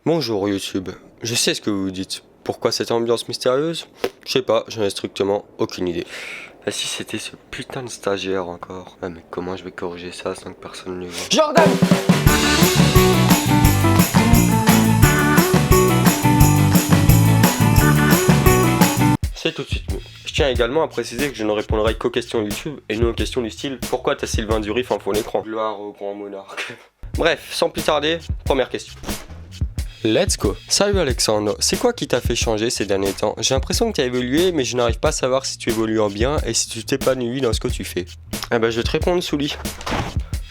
Bonjour YouTube, je sais ce que vous vous dites. Pourquoi cette ambiance mystérieuse? Je sais pas, j'en ai strictement aucune idée. Et si c'était ce putain de stagiaire encore? Ah mais comment je vais corriger ça sans que personne ne le voit? Jordan! C'est tout de suite mieux. Je tiens également à préciser que je ne répondrai qu'aux questions YouTube et non aux questions du style « Pourquoi t'as Sylvain Durif en fond d'écran ?» Gloire au grand monarque. Bref, sans plus tarder, première question. Let's go. Salut Alexandre, c'est quoi qui t'a fait changer ces derniers temps? J'ai l'impression que tu as évolué, mais je n'arrive pas à savoir si tu évolues en bien et si tu t'épanouis dans ce que tu fais. Eh ben je vais te répondre Souli.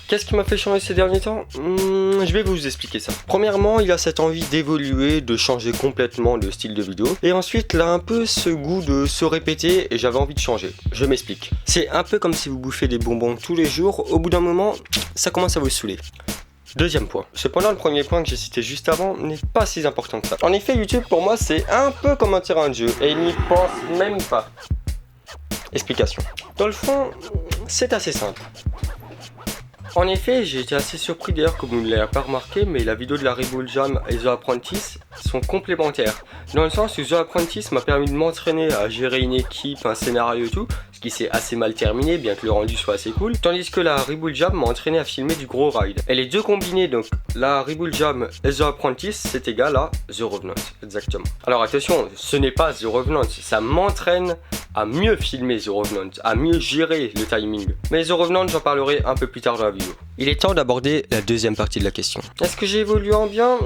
Qu'est-ce qui m'a fait changer ces derniers temps? Je vais vous expliquer ça. Premièrement, il a cette envie d'évoluer, de changer complètement de style de vidéo. Et ensuite, il a un peu ce goût de se répéter et j'avais envie de changer. Je m'explique. C'est un peu comme si vous bouffez des bonbons tous les jours. Au bout d'un moment, ça commence à vous saouler. Deuxième point. Cependant, le premier point que j'ai cité juste avant n'est pas si important que ça. En effet, YouTube pour moi c'est un peu comme un terrain de jeu et il n'y pense même pas. Explication. Dans le fond, c'est assez simple. En effet, j'ai été assez surpris d'ailleurs que vous ne l'ayez pas remarqué, mais la vidéo de la Rebull Jam et The Apprentice sont complémentaires. Dans le sens où The Apprentice m'a permis de m'entraîner à gérer une équipe, un scénario et tout, ce qui s'est assez mal terminé, bien que le rendu soit assez cool. Tandis que la Rebull Jam m'a entraîné à filmer du gros ride. Et les deux combinés, donc la Rebull Jam et The Apprentice, c'est égal à The Revenant, exactement. Alors attention, ce n'est pas The Revenant, ça m'entraîne à mieux filmer The Revenant, à mieux gérer le timing. Mais The Revenant, j'en parlerai un peu plus tard dans la vidéo. Il est temps d'aborder la deuxième partie de la question. Est-ce que j'ai évolué en bien?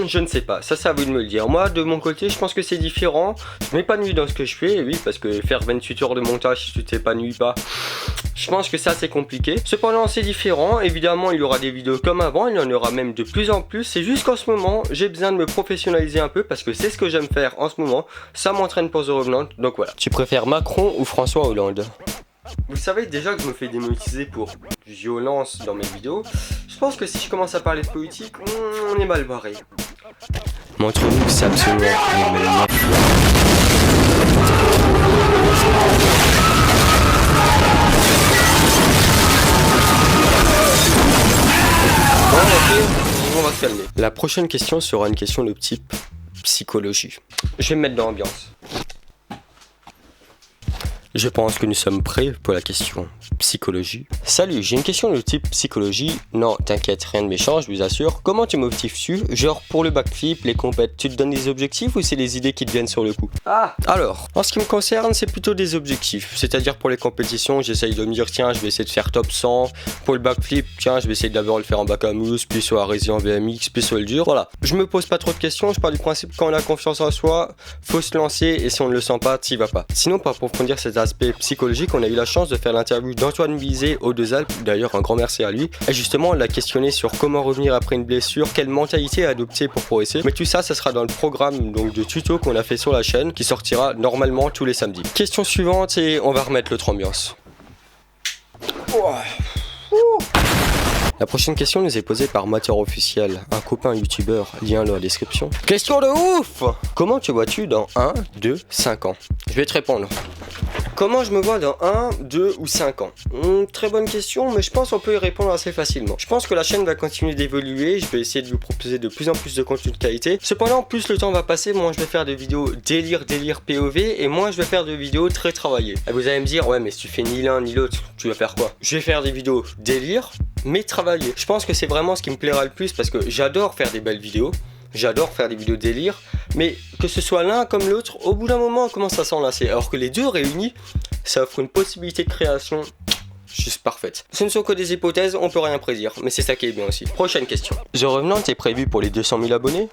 Je ne sais pas, ça c'est à vous de me le dire. Moi de mon côté je pense que c'est différent. Je m'épanouis dans ce que je fais, oui, parce que faire 28 heures de montage si tu t'épanouis pas, je pense que c'est assez compliqué. Cependant c'est différent, évidemment il y aura des vidéos comme avant, il y en aura même de plus en plus. C'est juste qu'en ce moment j'ai besoin de me professionnaliser un peu parce que c'est ce que j'aime faire en ce moment. Ça m'entraîne pour The Revenant, donc voilà. Tu préfères Macron ou François Hollande? Vous savez déjà que je me fais démonétiser pour violence dans mes vidéos. Je pense que si je commence à parler de politique, on est mal barré. Montre-nous que c'est absolument les mêmes. Bon, ok, on va se calmer. La prochaine question sera une question de type psychologie. Je vais me mettre dans l'ambiance. Je pense que nous sommes prêts pour la question psychologie. Salut, j'ai une question de type psychologie. Non, t'inquiète, rien de méchant, je vous assure. Comment tu motives-tu? Genre pour le backflip, les compètes, tu te donnes des objectifs ou c'est les idées qui te viennent sur le coup? Alors, en ce qui me concerne, c'est plutôt des objectifs. C'est-à-dire pour les compétitions, j'essaye de me dire tiens, je vais essayer de faire top 100. Pour le backflip, tiens, je vais essayer d'abord le faire en bac à mousse, puis sur la résine en BMX, puis sur le dur. Voilà, je me pose pas trop de questions, je pars du principe quand on a confiance en soi, faut se lancer et si on ne le sent pas, t'y vas pas. Sinon, pour approfondir cet aspect psychologique, on a eu la chance de faire l'interview d'Antoine Bizet aux Deux Alpes, d'ailleurs un grand merci à lui. Et justement, on l'a questionné sur comment revenir après une blessure, quelle mentalité adopter pour progresser. Mais tout ça, ça sera dans le programme donc, de tuto qu'on a fait sur la chaîne, qui sortira normalement tous les samedis. Question suivante et on va remettre l'autre ambiance. La prochaine question nous est posée par Mateur Officiel, un copain youtubeur, lien dans la description. Question de ouf! Comment te vois-tu dans 1, 2, 5 ans? Je vais te répondre. Comment je me vois dans 1, 2 ou 5 ans? Très bonne question, mais je pense qu'on peut y répondre assez facilement. Je pense que la chaîne va continuer d'évoluer, je vais essayer de vous proposer de plus en plus de contenu de qualité. Cependant, plus le temps va passer, moins je vais faire de vidéos délire POV, et moins je vais faire de vidéos très travaillées. Et vous allez me dire, ouais mais si tu fais ni l'un ni l'autre, tu vas faire quoi? Je vais faire des vidéos délire, mais travailler. Je pense que c'est vraiment ce qui me plaira le plus parce que j'adore faire des belles vidéos. J'adore faire des vidéos délire, mais que ce soit l'un comme l'autre, au bout d'un moment on commence à s'enlacer. Alors que les deux réunis, ça offre une possibilité de création juste parfaite. Ce ne sont que des hypothèses, on peut rien prédire, mais c'est ça qui est bien aussi. Prochaine question. The Revenant est prévu pour les 200 000 abonnés?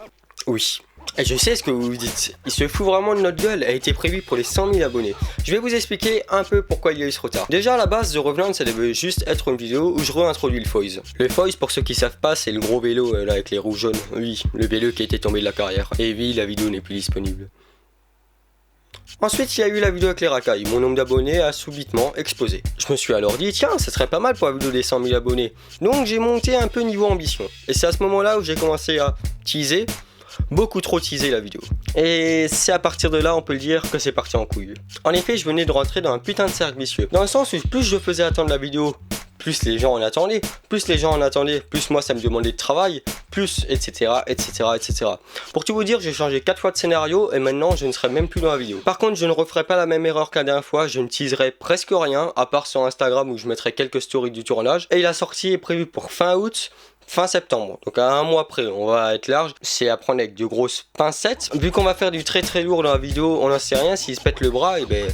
Oui. Et je sais ce que vous vous dites, il se fout vraiment de notre gueule, a été prévu pour les 100 000 abonnés. Je vais vous expliquer un peu pourquoi il y a eu ce retard. Déjà à la base, The Revenant ça devait juste être une vidéo où je réintroduis le Foyz. Le Foyz, pour ceux qui savent pas, c'est le gros vélo là avec les roues jaunes. Oui, le vélo qui était tombé de la carrière. Et oui, la vidéo n'est plus disponible. Ensuite, il y a eu la vidéo avec les racailles. Mon nombre d'abonnés a subitement explosé. Je me suis alors dit, tiens, ça serait pas mal pour la vidéo des 100 000 abonnés. Donc j'ai monté un peu niveau ambition. Et c'est à ce moment-là où j'ai commencé à teaser. Beaucoup trop teasé la vidéo. Et c'est à partir de là, on peut le dire, que c'est parti en couille. En effet, je venais de rentrer dans un putain de cercle vicieux. Dans le sens où plus je faisais attendre la vidéo, plus les gens en attendaient, plus moi ça me demandait de travail, plus etc. Pour tout vous dire, j'ai changé 4 fois de scénario et maintenant je ne serai même plus dans la vidéo. Par contre, je ne referai pas la même erreur que la dernière fois, je ne teaserai presque rien, à part sur Instagram où je mettrai quelques stories du tournage. Et la sortie est prévue pour fin août, fin septembre, donc à un mois près, on va être large, c'est à prendre avec de grosses pincettes. Vu qu'on va faire du très lourd dans la vidéo, on n'en sait rien, s'il se pète le bras, et ben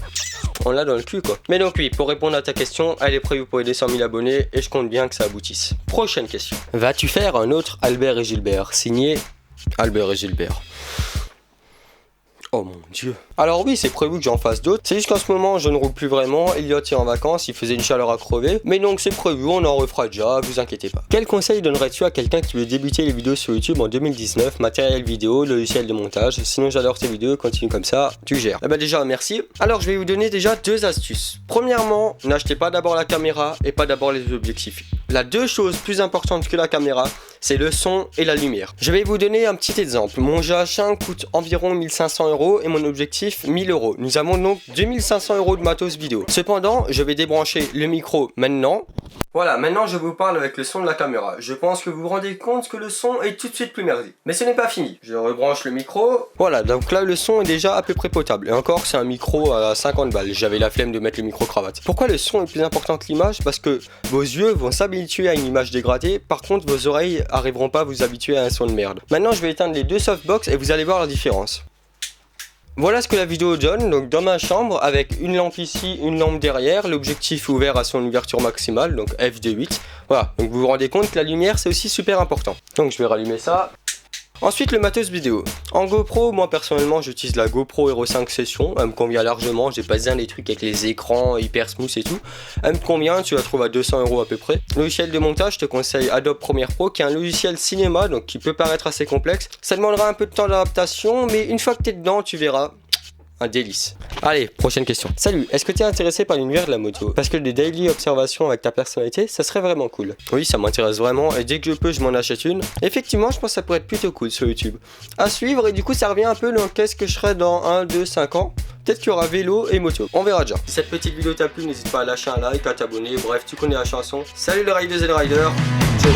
on l'a dans le cul quoi. Mais donc oui, pour répondre à ta question, elle est prévue pour les 200 000 abonnés et je compte bien que ça aboutisse. Prochaine question. Vas-tu faire un autre Albert et Gilbert, signé Albert et Gilbert? Oh mon dieu. Alors oui, c'est prévu que j'en fasse d'autres. C'est juste qu'en ce moment, je ne roule plus vraiment. Elliot est en vacances, il faisait une chaleur à crever. Mais donc c'est prévu, on en refera déjà, vous inquiétez pas. Quel conseil donnerais-tu à quelqu'un qui veut débuter les vidéos sur YouTube en 2019? Matériel vidéo, logiciel de montage. Sinon j'adore tes vidéos, continue comme ça, tu gères. Eh ben déjà, merci. Alors je vais vous donner déjà 2 astuces. Premièrement, n'achetez pas d'abord la caméra et pas d'abord les objectifs. La 2 choses plus importantes que la caméra, c'est le son et la lumière. Je vais vous donner un petit exemple. Mon GH1 coûte environ 1500 € et mon objectif 1000 €. Nous avons donc 2500 € de matos vidéo. Cependant, je vais débrancher le micro maintenant. Voilà, maintenant je vous parle avec le son de la caméra. Je pense que vous vous rendez compte que le son est tout de suite plus merdique. Mais ce n'est pas fini. Je rebranche le micro. Voilà, donc là le son est déjà à peu près potable. Et encore, c'est un micro à 50 balles. J'avais la flemme de mettre le micro cravate. Pourquoi le son est plus important que l'image? Parce que vos yeux vont s'habituer à une image dégradée. Par contre, vos oreilles arriveront pas à vous habituer à un son de merde. Maintenant, je vais éteindre les 2 softbox et vous allez voir la différence. Voilà ce que la vidéo donne, donc dans ma chambre avec une lampe ici, une lampe derrière, l'objectif ouvert à son ouverture maximale, donc f2.8. Voilà, donc vous vous rendez compte que la lumière c'est aussi super important. Donc je vais rallumer ça. Ensuite le matos vidéo. En GoPro, moi personnellement j'utilise la GoPro Hero 5 Session, elle me convient largement, j'ai pas besoin des trucs avec les écrans hyper smooth et tout. Elle me convient, tu la trouves à 200 € à peu près. Logiciel de montage, je te conseille Adobe Premiere Pro qui est un logiciel cinéma, donc qui peut paraître assez complexe. Ça demandera un peu de temps d'adaptation, mais une fois que t'es dedans, tu verras. Un délice. Allez, prochaine question. Salut, est-ce que tu es intéressé par l'univers de la moto? Parce que des daily observations avec ta personnalité, ça serait vraiment cool. Oui, ça m'intéresse vraiment et dès que je peux, je m'en achète une. Effectivement, je pense que ça pourrait être plutôt cool sur YouTube. À suivre et du coup, ça revient un peu dans qu'est-ce que je serai dans 1, 2, 5 ans. Peut-être qu'il y aura vélo et moto. On verra déjà. Si cette petite vidéo t'a plu, n'hésite pas à lâcher un like, à t'abonner. Bref, tu connais la chanson. Salut les riders et les riders. Ciao.